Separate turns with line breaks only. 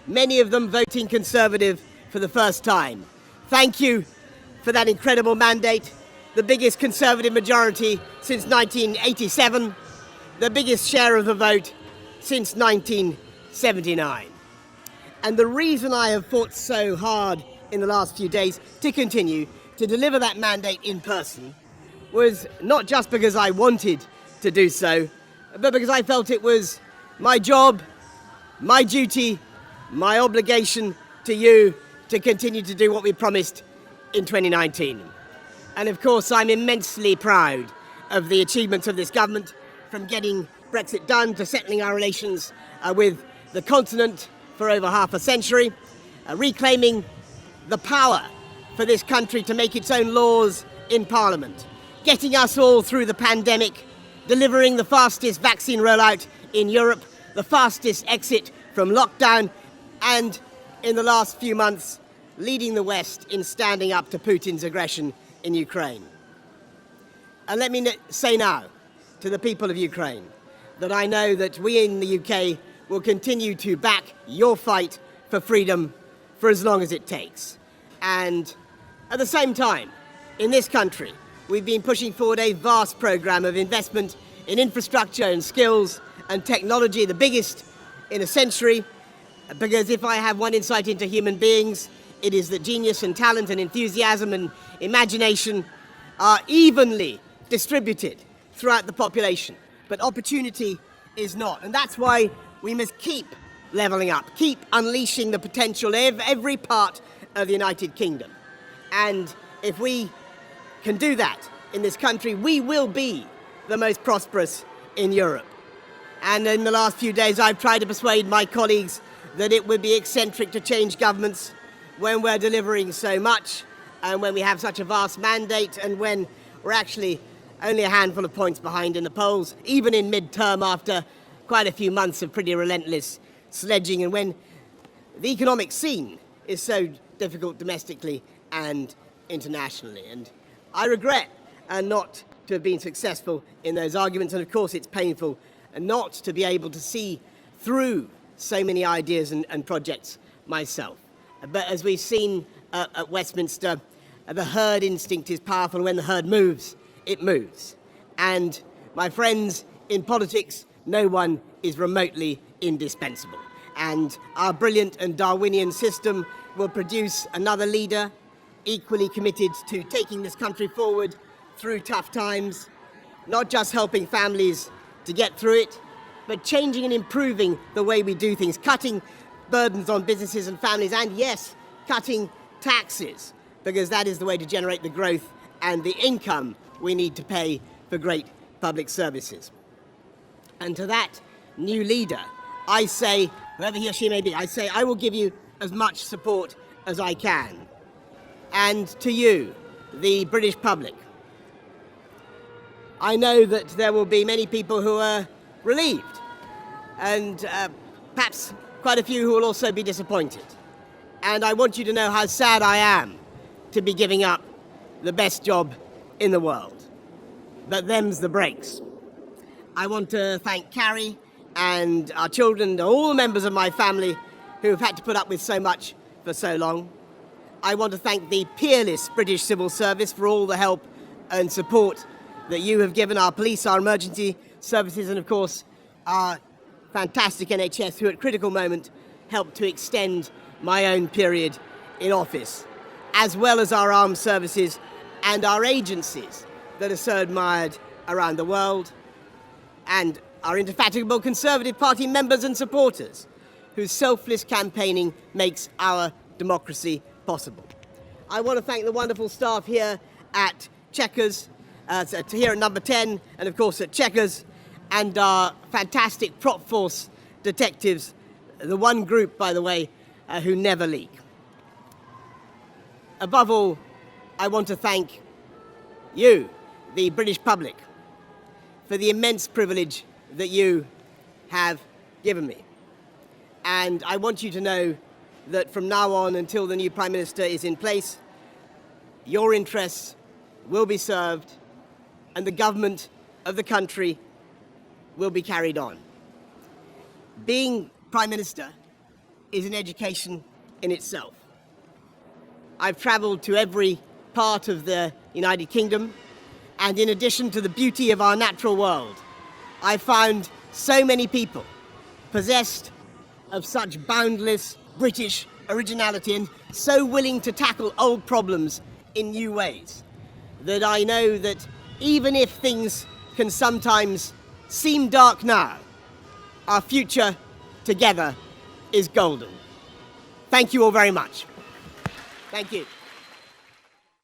many of them voting Conservative for the first time. Thank you for that incredible mandate, the biggest Conservative majority since 1987, the biggest share of the vote since 1979. And the reason I have fought so hard in the last few days to continue to deliver that mandate in person was not just because I wanted to do so, but because I felt it was my job, my duty, my obligation to you to continue to do what we promised in 2019. And of course, I'm immensely proud of the achievements of this government, from getting Brexit done to settling our relations with the continent for over half a century, reclaiming the power for this country to make its own laws in Parliament, getting us all through the pandemic, delivering the fastest vaccine rollout in Europe, the fastest exit from lockdown, and in the last few months, leading the West in standing up to Putin's aggression in Ukraine. And let me say now to the people of Ukraine that I know that we in the UK will continue to back your fight for freedom for as long as it takes. And at the same time, in this country, we've been pushing forward a vast programme of investment in infrastructure and skills and technology, the biggest in a century, because if I have one insight into human beings, it is that genius and talent and enthusiasm and imagination are evenly distributed throughout the population, but opportunity is not. And that's why we must keep levelling up, keep unleashing the potential of every part of the United Kingdom. And if we can do that in this country, we will be the most prosperous in Europe. And in the last few days, I've tried to persuade my colleagues that it would be eccentric to change governments when we're delivering so much, and when we have such a vast mandate, and when we're actually only a handful of points behind in the polls, even in mid-term after quite a few months of pretty relentless sledging, and when the economic scene is so difficult domestically and internationally. And I regret not to have been successful in those arguments, and of course it's painful not to be able to see through so many ideas and projects myself. But as we've seen at Westminster, the herd instinct is powerful. When the herd moves, it moves. And my friends, in politics, no one is remotely indispensable. And our brilliant and Darwinian system will produce another leader equally committed to taking this country forward through tough times, not just helping families to get through it, but changing and improving the way we do things, cutting burdens on businesses and families, and yes, cutting taxes, because that is the way to generate the growth and the income we need to pay for great public services. And to that new leader, I say, whoever he or she may be, I say I will give you as much support as I can. And to you, the British public, I know that there will be many people who are relieved, and perhaps quite a few who will also be disappointed. And I want you to know how sad I am to be giving up the best job in the world. But them's the breaks. I want to thank Carrie and our children and all the members of my family who have had to put up with so much for so long. I want to thank the peerless British Civil Service for all the help and support that you have given our police, our emergency services, and of course our fantastic NHS, who at critical moment helped to extend my own period in office, as well as our armed services and our agencies that are so admired around the world, and our indefatigable Conservative Party members and supporters, whose selfless campaigning makes our democracy possible. I want to thank the wonderful staff here at Chequers, here at Number 10, and of course at Chequers, and our fantastic prop force detectives, the one group, by the way, who never leak. Above all, I want to thank you, the British public, for the immense privilege that you have given me. And I want you to know that from now on until the new Prime Minister is in place, your interests will be served and the government of the country will be carried on. Being Prime Minister is an education in itself. I've travelled to every part of the United Kingdom, and in addition to the beauty of our natural world, I found so many people possessed of such boundless British originality and so willing to tackle old problems in new ways that I know that even if things can sometimes seem dark now, our future together is golden. Thank you all very much. Thank you.